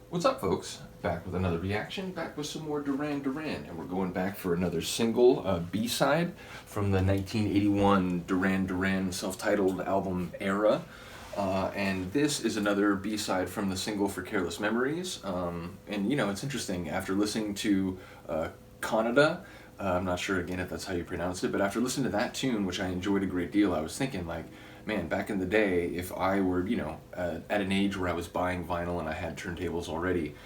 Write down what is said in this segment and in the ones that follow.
What's up, folks? Back with another reaction, back with some more Duran Duran, and we're going back for another single, B-side from the 1981 Duran Duran self-titled album Era. And this is another B-side from the single for Careless Memories. And it's interesting, after listening to Canada, I'm not sure again if that's how you pronounce it, but after listening to that tune, which I enjoyed a great deal, I was thinking, like, man, back in the day, if I were, at an age where I was buying vinyl and I had turntables already,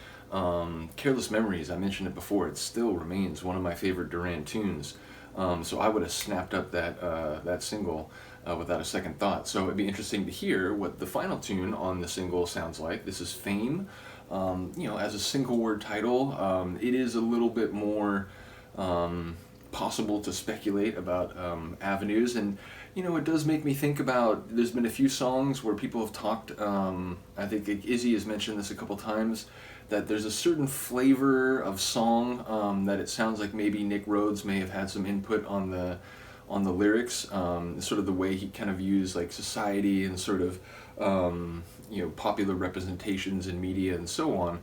Careless Memories, I mentioned it before, it still remains one of my favorite Duran tunes. So I would have snapped up that single without a second thought. So it'd be interesting to hear what the final tune on the single sounds like. This is Fame. As a single word title, it is a little bit more possible to speculate about avenues, and it does make me think about, there's been a few songs where people have talked, I think Izzy has mentioned this a couple times, that there's a certain flavor of song that it sounds like maybe Nick Rhodes may have had some input on the lyrics, sort of the way he kind of used like society and sort of popular representations in media and so on.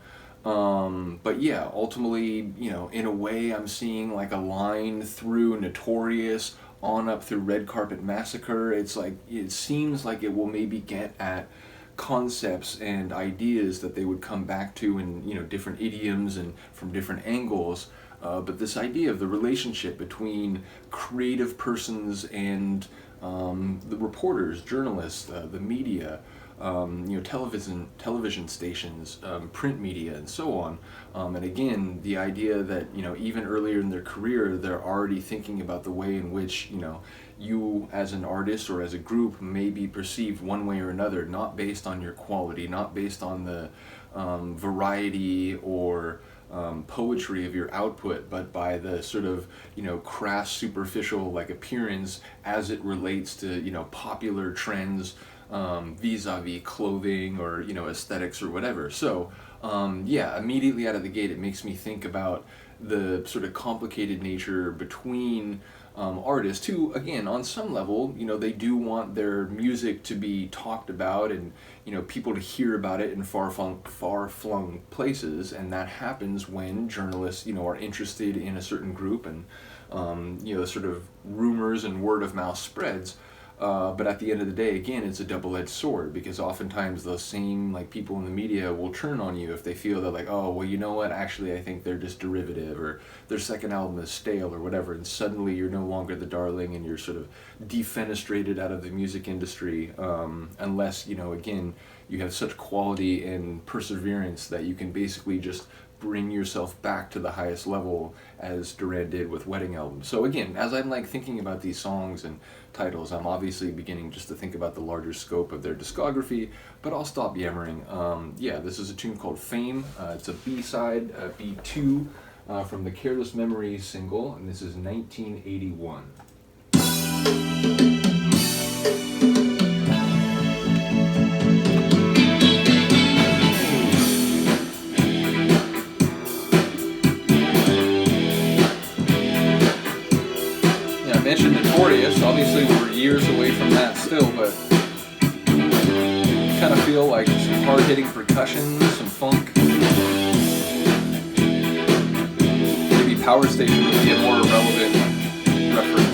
But yeah, ultimately, in a way, I'm seeing like a line through Notorious on up through Red Carpet Massacre. It's like, it seems like it will maybe get at concepts and ideas that they would come back to in different idioms and from different angles. But this idea of the relationship between creative persons and the reporters, journalists, the media, television stations, print media, and so on. And again, the idea that even earlier in their career, they're already thinking about the way in which you as an artist or as a group may be perceived one way or another, not based on your quality, not based on the variety or poetry of your output, but by the sort of crass, superficial like appearance as it relates to popular trends, vis-a-vis clothing or aesthetics or whatever. So yeah, immediately out of the gate, it makes me think about the sort of complicated nature between artists who, again, on some level, they do want their music to be talked about and people to hear about it in far-flung places, and that happens when journalists are interested in a certain group, and sort of rumors and word of mouth spreads. But at the end of the day, again, it's a double-edged sword, because oftentimes those same people in the media will turn on you if they feel that, like, oh, well, you know what, actually I think they're just derivative, or their second album is stale or whatever, and suddenly you're no longer the darling and you're sort of defenestrated out of the music industry, unless, again, you have such quality and perseverance that you can basically just bring yourself back to the highest level, as Duran did with Wedding Album. So again, as I'm thinking about these songs and titles, I'm obviously beginning just to think about the larger scope of their discography, but I'll stop yammering. Yeah, this is a tune called Fame. It's a B-side, B2, from the Careless Memories single, and this is 1981. Mentioned Notorious, obviously we're years away from that still, but kind of feel like some hard-hitting percussion, some funk. Maybe Power Station would be a more relevant reference.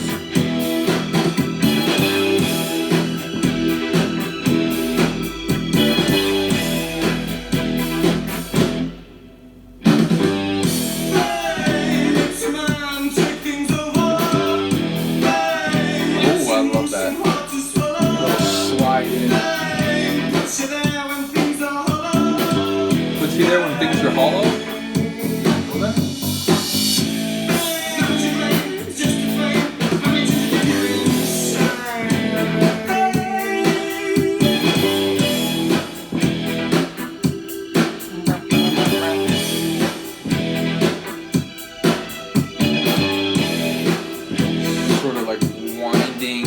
Puts you there when things are hollow. Sort of like winding,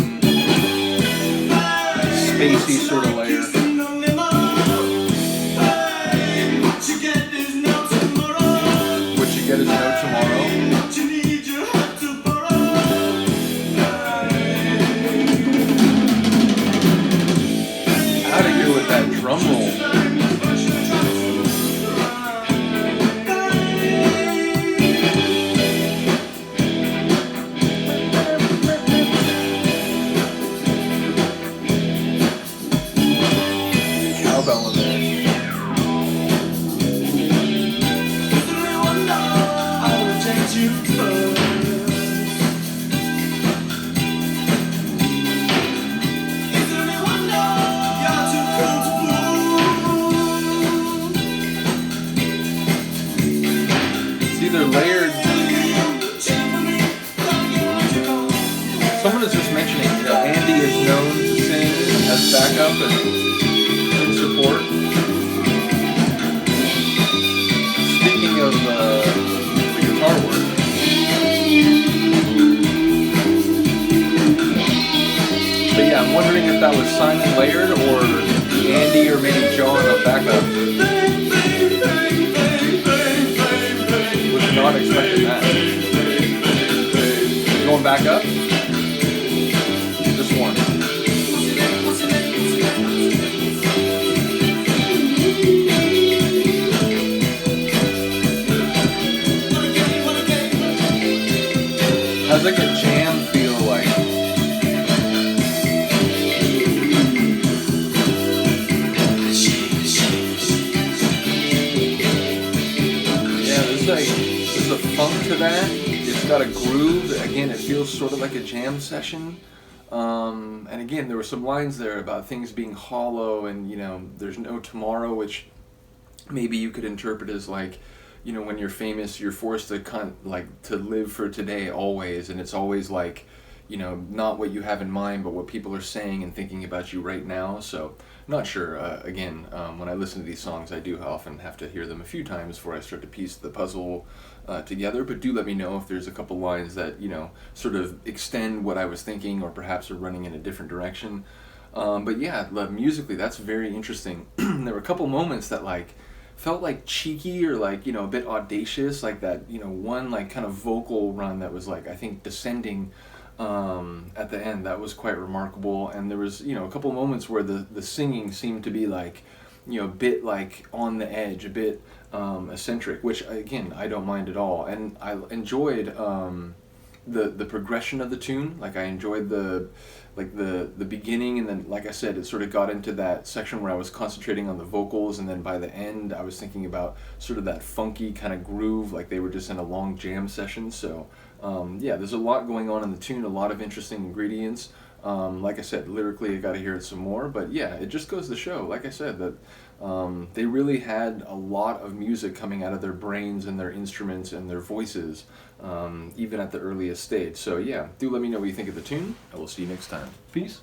spacey sort of layer. Get his note tomorrow. Out of here with that drum roll. wondering if that was Simon Laird or Andy or maybe John on backup. Was not expecting that. Going back up? Just one. How's like a jam feel like? There's a funk to that. It's got a groove. Again, it feels sort of like a jam session. And again, there were some lines there about things being hollow and, there's no tomorrow, which maybe you could interpret as like, when you're famous, you're forced to to live for today always, and it's always like, not what you have in mind, but what people are saying and thinking about you right now. So, not sure. Again, when I listen to these songs, I do often have to hear them a few times before I start to piece the puzzle together. But do let me know if there's a couple lines that sort of extend what I was thinking, or perhaps are running in a different direction. But yeah, musically, that's very interesting. There were a couple moments that felt like cheeky or a bit audacious, like that one kind of vocal run that was I think descending at the end. That was quite remarkable. And there was a couple moments where the singing seemed to be a bit on the edge, a bit eccentric, which again I don't mind at all. And I enjoyed the progression of the tune. I enjoyed the beginning, and then like I said, it sort of got into that section where I was concentrating on the vocals, and then by the end I was thinking about sort of that funky kind of groove, like they were just in a long jam session. So yeah, there's a lot going on in the tune, a lot of interesting ingredients. Like I said, lyrically I got to hear it some more, but yeah, it just goes to show, like I said, that they really had a lot of music coming out of their brains and their instruments and their voices, even at the earliest stage. So yeah, do let me know what you think of the tune. I will see you next time. Peace.